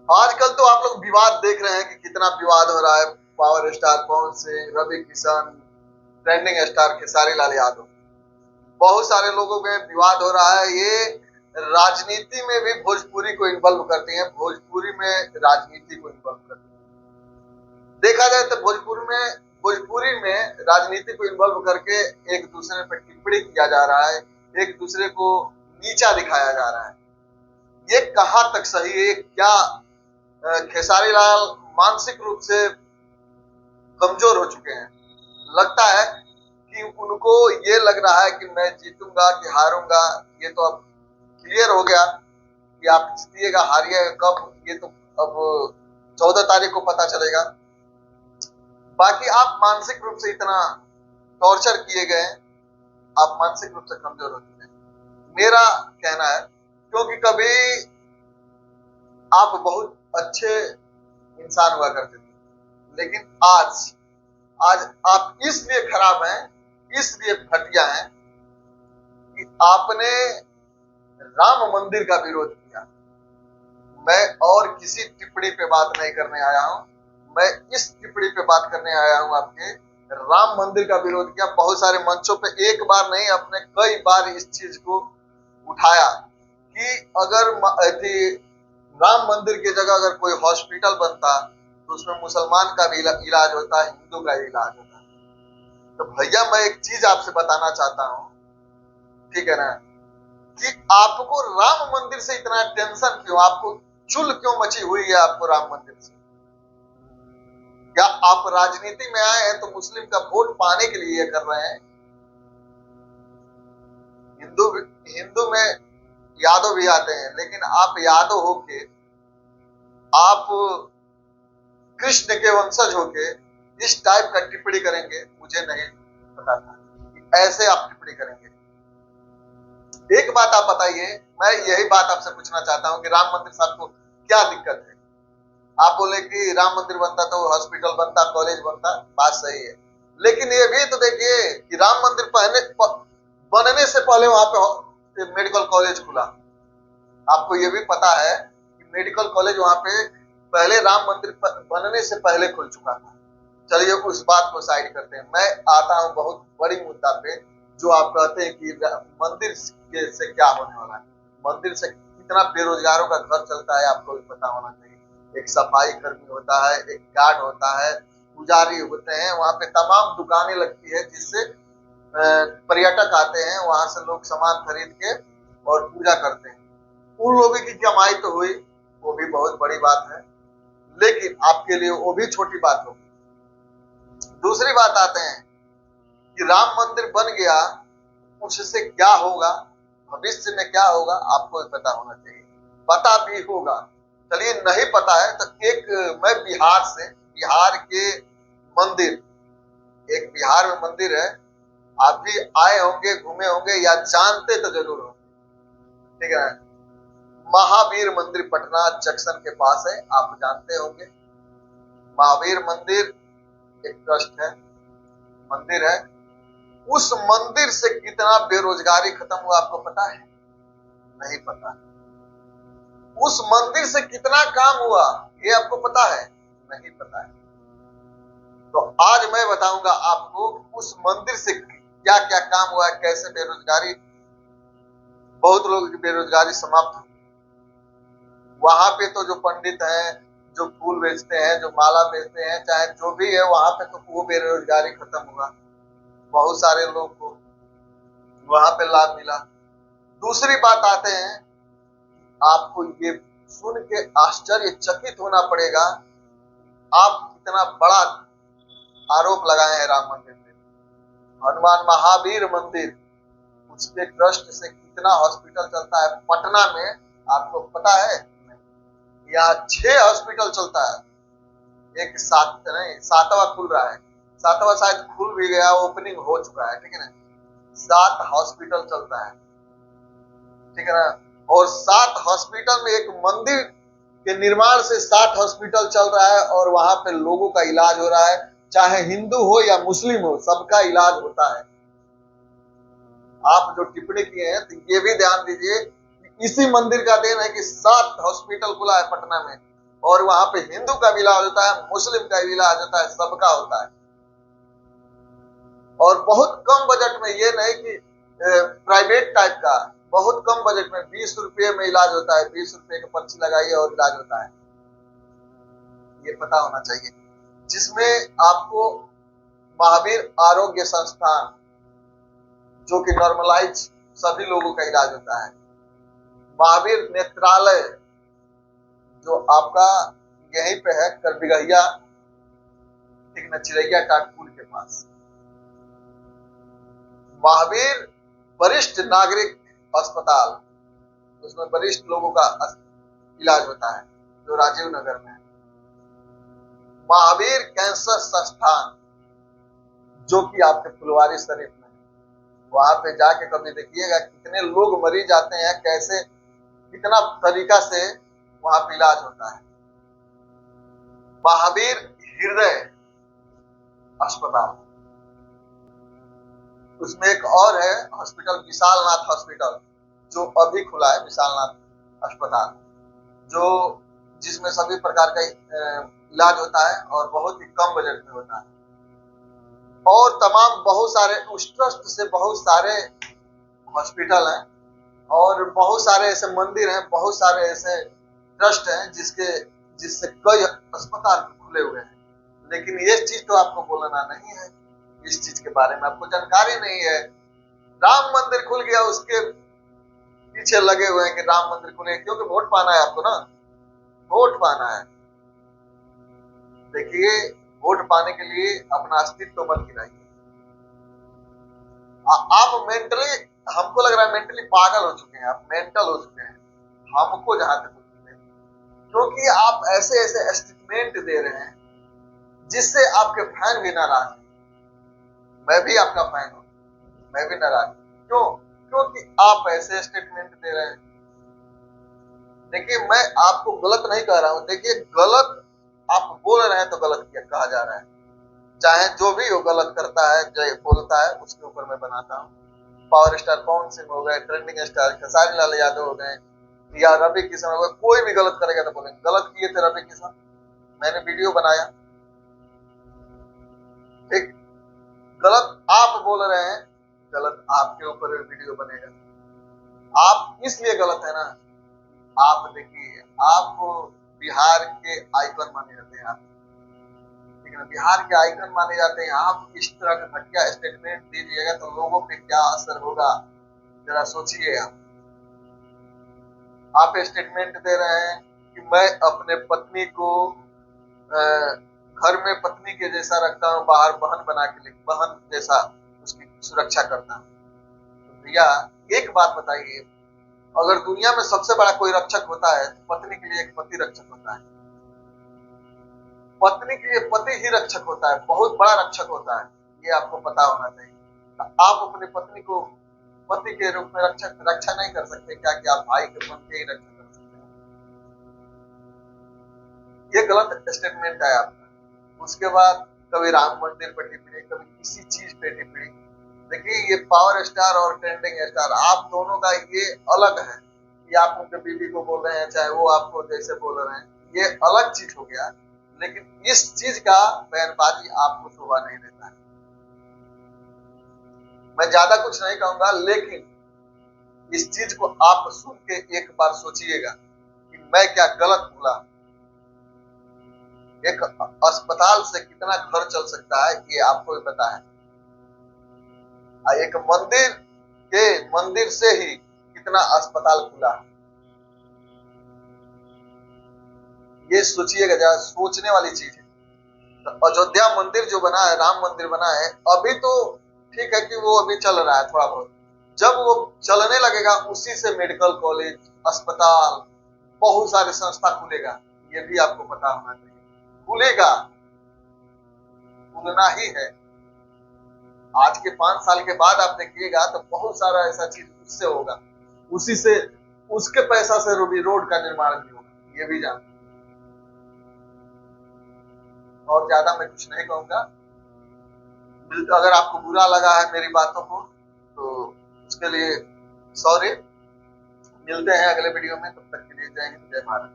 आजकल तो आप लोग विवाद देख रहे हैं कि कितना विवाद हो रहा है power star Pawan Singh, Ravi Kishan, trending star Khesari Lal Yadav. बहुत सारे लोगों में विवाद हो रहा है। ये राजनीति में भी भोजपुरी को इन्वॉल्व करती हैं, भोजपुरी में राजनीति को इन्वॉल्व करती है। देखा जाए तो भोजपुरी में राजनीति को इन्वॉल्व करके एक दूसरे पर टिप्पणी किया जा रहा है, एक दूसरे को नीचा दिखाया जा रहा है। ये कहाँ तक सही है? क्या खेसारी लाल मानसिक रूप से कमजोर हो चुके हैं? लगता है कि उनको ये लग रहा है कि मैं जीतूंगा कि हारूंगा, ये तो अब क्लियर हो गया कि आप जीतिएगा हारिएगा कब, ये तो अब 14 तारीख को पता चलेगा। बाकी आप मानसिक रूप से इतना टॉर्चर किए गए, आप मानसिक रूप से कमजोर हो चुके हैं, मेरा कहना है। क्योंकि कभी आप बहुत अच्छे इंसान हुआ करते थे, लेकिन आज आप इसलिए खराब हैं, इसलिए घटिया हैं कि आपने राम मंदिर का विरोध किया। मैं और किसी टिप्पणी पे बात नहीं करने आया हूं, मैं इस टिप्पणी पे बात करने आया हूं। आपके राम मंदिर का विरोध किया, बहुत सारे मंचों पे, एक बार नहीं आपने कई बार इस चीज को उठाया कि अगर राम मंदिर की जगह अगर कोई हॉस्पिटल बनता तो उसमें मुसलमान का भी इलाज होता, हिंदू का भी इलाज होता। तो भैया मैं एक चीज आपसे बताना चाहता हूँ, ठीक है ना, कि आपको राम मंदिर से इतना टेंशन क्यों? आपको चुल क्यों मची हुई है आपको राम मंदिर से? क्या आप राजनीति में आए हैं तो मुस्लिम का वोट पाने के लिए ये कर रहे हैं? हिंदू में यादव भी आते हैं, लेकिन आप यादव होके, आप कृष्ण के वंशज होके इस टाइप का टिप्पणी करेंगे, मुझे नहीं पता था कि ऐसे आप टिप्पणी करेंगे। एक बात आप बताइए, मैं यही बात आपसे पूछना चाहता हूं कि राम मंदिर से आपको क्या दिक्कत है? आप बोले कि राम मंदिर बनता तो हॉस्पिटल बनता, कॉलेज बनता, बात सही है, लेकिन ये भी तो देखिए कि राम मंदिर बनने से पहले वहां पे मेडिकल कॉलेज खुला। आपको ये भी पता है कि मेडिकल कॉलेज वहां पे पहले राम मंदिर बनने से पहले खुल चुका था। चलिए उस बात को साइड करते हैं, मैं आता हूं बहुत बड़ी मुद्दा पे, जो आप कहते हैं कि मंदिर से क्या होने वाला है। मंदिर से कितना बेरोजगारों का घर चलता है आपको भी पता होना चाहिए। एक सफाई कर्मी होता है, एक गार्ड होता है, पुजारी होते हैं, वहां पे तमाम दुकानें लगती है जिससे पर्यटक आते हैं, वहां से लोग सामान खरीद के और पूजा करते हैं। उन लोगों की कमाई तो हुई, वो भी बहुत बड़ी बात है, लेकिन आपके लिए वो भी छोटी बात होगी। दूसरी बात आते हैं कि राम मंदिर बन गया, उससे क्या होगा, भविष्य में क्या होगा, आपको भी पता होना चाहिए। पता भी होगा, चलिए नहीं पता है तो एक मैं बिहार के मंदिर, एक बिहार में मंदिर है, आप भी आए होंगे, घूमे होंगे या जानते तो जरूर होंगे, ठीक है। महावीर मंदिर पटना जंक्शन के पास है, आप जानते होंगे। महावीर मंदिर एक ट्रस्ट है, मंदिर है। उस मंदिर से कितना बेरोजगारी खत्म हुआ आपको पता है? नहीं पता। उस मंदिर से कितना काम हुआ ये आपको पता है? नहीं पता है। तो आज मैं बताऊंगा आपको उस मंदिर से क्या क्या काम हुआ, कैसे बेरोजगारी, बहुत लोगों की बेरोजगारी समाप्त हुई। वहां पे तो जो पंडित हैं, जो फूल बेचते हैं, जो माला बेचते हैं, चाहे जो भी है, वहां पे तो वो बेरोजगारी खत्म हुआ, बहुत सारे लोग को वहां पे लाभ मिला। दूसरी बात आते हैं, आपको ये सुन के आश्चर्यचकित होना पड़ेगा, आप कितना बड़ा आरोप लगाए हैं राम मंदिर पे। हनुमान महावीर मंदिर, उसके ट्रस्ट से कितना हॉस्पिटल चलता है पटना में, आपको पता है? यहाँ 6 हॉस्पिटल चलता है, एक सातवां खुल रहा है, सातवां शायद खुल भी गया, ओपनिंग हो चुका है, ठीक है ना। 7 हॉस्पिटल चलता है, ठीक है ना। और 7 हॉस्पिटल में एक मंदिर के निर्माण से 7 हॉस्पिटल चल रहा है, और वहां पे लोगों का इलाज हो रहा है, चाहे हिंदू हो या मुस्लिम हो, सबका इलाज होता है। आप जो टिप्पणी किए हैं तो ये भी ध्यान दीजिए, इसी मंदिर का देन है कि 7 हॉस्पिटल खुला है पटना में, और वहां पे हिंदू का भी इलाज होता है, मुस्लिम का भी इलाज होता है, सबका होता है। और बहुत कम बजट में, ये नहीं कि प्राइवेट टाइप का, बहुत कम बजट में 20 रुपये में इलाज होता है। 20 रुपये की पर्ची लगाइए और इलाज होता है। ये पता होना चाहिए। जिसमें आपको महावीर आरोग्य संस्थान, जो कि नॉर्मलाइज सभी लोगों का इलाज होता है। महावीर नेत्रालय, जो आपका यहीं पे है, करबिगहिया, ठीक न, चिरैया टाट पुल के पास। महावीर वरिष्ठ नागरिक अस्पताल, उसमें वरिष्ठ लोगों का इलाज होता है, जो राजीव नगर में है। महावीर कैंसर संस्थान, जो कि आपके फुलवारी शरीफ में है। वहां पे जाके कभी देखिएगा कितने लोग मरीज आते हैं, कैसे कितना तरीका से वहां पे इलाज होता है। महावीर हृदय अस्पताल, उसमें एक और है हॉस्पिटल, विशालनाथ हॉस्पिटल, जो अभी खुला है, विशालनाथ अस्पताल, जो जिसमें सभी प्रकार का इलाज होता है और बहुत ही कम बजट में होता है। और तमाम बहुत सारे उस ट्रस्ट से बहुत सारे हॉस्पिटल हैं और बहुत सारे ऐसे मंदिर हैं, बहुत सारे ऐसे ट्रस्ट हैं जिससे कई अस्पताल खुले हुए हैं। लेकिन ये चीज तो आपको बोलना नहीं है, इस चीज के बारे में आपको जानकारी नहीं है। राम मंदिर खुल गया, उसके पीछे लगे हुए हैं कि राम मंदिर खुले, क्योंकि वोट पाना है आपको ना, वोट पाना है। देखिए, वोट पाने के लिए अपना अस्तित्व मत गिराइए। आप मेंटली, हमको लग रहा है मेंटली पागल हो चुके हैं, आप मेंटल हो चुके हैं, हमको जहां तक हो चुके हैं, क्योंकि आप ऐसे ऐसे स्टेटमेंट दे रहे हैं जिससे आपके फैन भी नाराज हैं। मैं भी आपका फैन हूं, मैं भी नाराज। क्यों? क्योंकि आप ऐसे स्टेटमेंट दे रहे हैं। देखिए, मैं आपको गलत नहीं कह रहा हूं। देखिए, गलत आप बोल रहे हैं तो गलत किया कहा जा रहा है, चाहे जो भी हो गलत करता है, जो बोलता है उसके ऊपर मैं बनाता हूँ। पावर स्टार पवन सिंह हो गए, ट्रेंडिंग स्टार खेसारी लाल यादव हो गए, या रवि किशन हो गए, कोई भी गलत करेगा तो बोलेंगे गलत किए थे रवि किशन, मैंने वीडियो बनाया। ठीक, गलत आप बोल रहे हैं, गलत आपके ऊपर वीडियो बनेगा। आप इसलिए गलत है ना, आप देखिए, आप बिहार के आइकन माने जाते हैं, आप ठीक है ना, बिहार के आइकन माने जाते हैं। आप इस तरह का घटिया स्टेटमेंट दीजिएगा तो लोगों पे क्या असर होगा, जरा सोचिए। आप स्टेटमेंट दे रहे हैं कि मैं अपने पत्नी को घर में पत्नी के जैसा रखता हूँ, बाहर बहन बना के, बहन जैसा उसकी सुरक्षा करता हूँ। तो भैया एक बात बताइए, अगर दुनिया में सबसे बड़ा कोई रक्षक होता है तो पत्नी के लिए एक पति रक्षक होता है, पत्नी के लिए पति ही रक्षक होता है, बहुत बड़ा रक्षक होता है, ये आपको पता होना चाहिए। आप अपनी पत्नी को पति के रूप में रक्षा नहीं कर सकते क्या, कि आप भाई के बन के ही रक्षा कर सकते हैं? ये गलत स्टेटमेंट है आपका। उसके बाद कभी राम मंदिर पर टिप्पणी, कभी किसी चीज पे टिप्पणी। देखिए, ये पावर स्टार और ट्रेंडिंग स्टार, आप दोनों का ये अलग है कि आप उनके बीवी को बोल रहे हैं, चाहे वो आपको जैसे बोल रहे हैं, ये अलग चीज हो गया। लेकिन इस चीज का बयानबाजी आपको शोभा नहीं देता है। मैं ज्यादा कुछ नहीं कहूंगा, लेकिन इस चीज को आप सुन के एक बार सोचिएगा कि मैं क्या गलत बोला। एक अस्पताल से कितना घर चल सकता है ये आपको भी पता है, एक मंदिर से ही कितना अस्पताल खुला है, ये सोचिएगा, जरा सोचने वाली चीज है। तो अयोध्या मंदिर जो बना है, राम मंदिर बना है, अभी तो ठीक है कि वो अभी चल रहा है थोड़ा बहुत, जब वो चलने लगेगा उसी से मेडिकल कॉलेज, अस्पताल, बहुत सारे संस्था खुलेगा, ये भी आपको पता होना चाहिए। खुलेगा, खुलना ही है। आज के 5 साल के बाद आप देखिएगा तो बहुत सारा ऐसा चीज उससे होगा, उसी से, उसके पैसा से रूबी रोड का निर्माण भी होगा, ये भी जानते। और ज्यादा मैं कुछ नहीं कहूंगा। अगर आपको बुरा लगा है मेरी बातों को तो उसके लिए सॉरी। मिलते हैं अगले वीडियो में, तब तक के लिए जय हिंद, जय भारत।